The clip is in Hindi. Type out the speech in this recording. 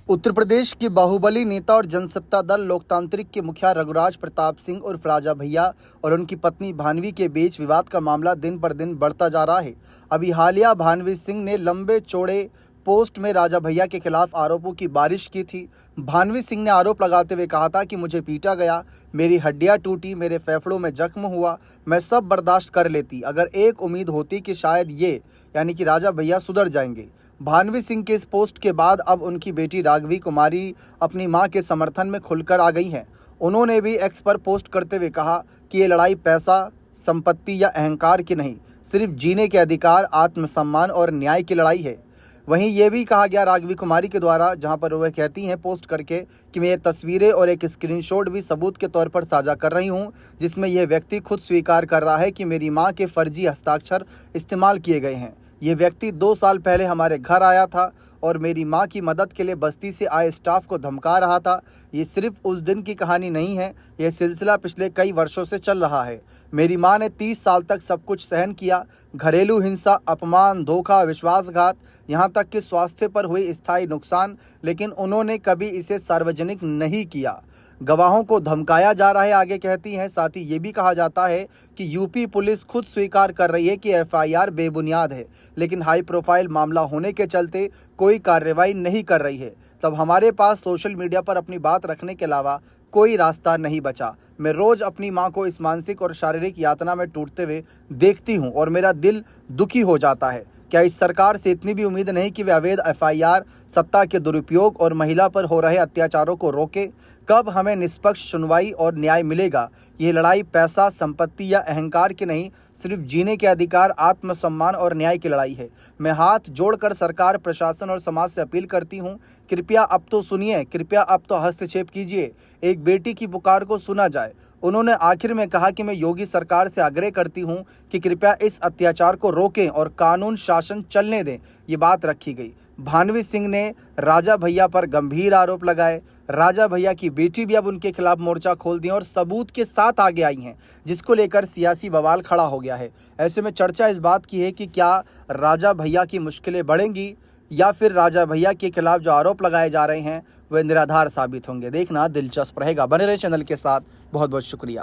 उत्तर प्रदेश के बाहुबली नेता और जनसत्ता दल लोकतांत्रिक के मुखिया रघुराज प्रताप सिंह उर्फ राजा भैया और उनकी पत्नी भानवी के बीच विवाद का मामला दिन पर दिन बढ़ता जा रहा है। अभी हालिया भानवी सिंह ने लंबे चौड़े पोस्ट में राजा भैया के खिलाफ आरोपों की बारिश की थी। भानवी सिंह ने आरोप लगाते हुए कहा था कि मुझे पीटा गया, मेरी हड्डियां टूटी, मेरे फेफड़ों में जख्म हुआ, मैं सब बर्दाश्त कर लेती अगर एक उम्मीद होती कि शायद ये यानी कि राजा भैया सुधर जाएंगे। भानवी सिंह के इस पोस्ट के बाद अब उनकी बेटी राघवी कुमारी अपनी मां के समर्थन में खुलकर आ गई हैं। उन्होंने भी एक्स पर पोस्ट करते हुए कहा कि ये लड़ाई पैसा, संपत्ति या अहंकार की नहीं, सिर्फ जीने के अधिकार, आत्मसम्मान और न्याय की लड़ाई है। वहीं ये भी कहा गया राघवी कुमारी के द्वारा, जहां पर वह कहती हैं पोस्ट करके कि मैं ये तस्वीरें और एक स्क्रीनशॉट भी सबूत के तौर पर साझा कर रही हूं, जिसमें यह व्यक्ति खुद स्वीकार कर रहा है कि मेरी मां के फर्जी हस्ताक्षर इस्तेमाल किए गए हैं। ये व्यक्ति 2 साल पहले हमारे घर आया था और मेरी मां की मदद के लिए बस्ती से आए स्टाफ को धमका रहा था। ये सिर्फ उस दिन की कहानी नहीं है, यह सिलसिला पिछले कई वर्षों से चल रहा है। मेरी मां ने 30 साल तक सब कुछ सहन किया, घरेलू हिंसा, अपमान, धोखा, विश्वासघात, यहाँ तक कि स्वास्थ्य पर हुई स्थायी नुकसान, लेकिन उन्होंने कभी इसे सार्वजनिक नहीं किया। गवाहों को धमकाया जा रहा है, आगे कहती हैं। साथ ही ये भी कहा जाता है कि यूपी पुलिस खुद स्वीकार कर रही है कि एफआईआर बेबुनियाद है, लेकिन हाई प्रोफाइल मामला होने के चलते कोई कार्रवाई नहीं कर रही है। तब हमारे पास सोशल मीडिया पर अपनी बात रखने के अलावा कोई रास्ता नहीं बचा। मैं रोज़ अपनी मां को इस मानसिक और शारीरिक यातना में टूटते हुए देखती हूं और मेरा दिल दुखी हो जाता है। क्या इस सरकार से इतनी भी उम्मीद नहीं कि वे अवैध एफआईआर, सत्ता के दुरुपयोग और महिला पर हो रहे अत्याचारों को रोके? कब हमें निष्पक्ष सुनवाई और न्याय मिलेगा? ये लड़ाई पैसा, संपत्ति या अहंकार की नहीं, सिर्फ जीने के अधिकार, आत्मसम्मान और न्याय की लड़ाई है। मैं हाथ जोड़कर सरकार, प्रशासन और समाज से अपील करती हूँ, कृपया अब तो सुनिए, कृपया अब तो हस्तक्षेप कीजिए। एक बेटी की पुकार को सुना जाए। उन्होंने आखिर में कहा कि मैं योगी सरकार से आग्रह करती हूं कि कृपया इस अत्याचार को रोकें और कानून शासन चलने दें। ये बात रखी गई। भानवी सिंह ने राजा भैया पर गंभीर आरोप लगाए। राजा भैया की बेटी भी अब उनके खिलाफ मोर्चा खोल दी और सबूत के साथ आगे आई हैं, जिसको लेकर सियासी बवाल खड़ा हो गया है। ऐसे में चर्चा इस बात की है कि क्या राजा भैया की मुश्किलें बढ़ेंगी या फिर राजा भैया के खिलाफ जो आरोप लगाए जा रहे हैं वे निराधार साबित होंगे। देखना दिलचस्प रहेगा। बने रहे चैनल के साथ। बहुत बहुत शुक्रिया।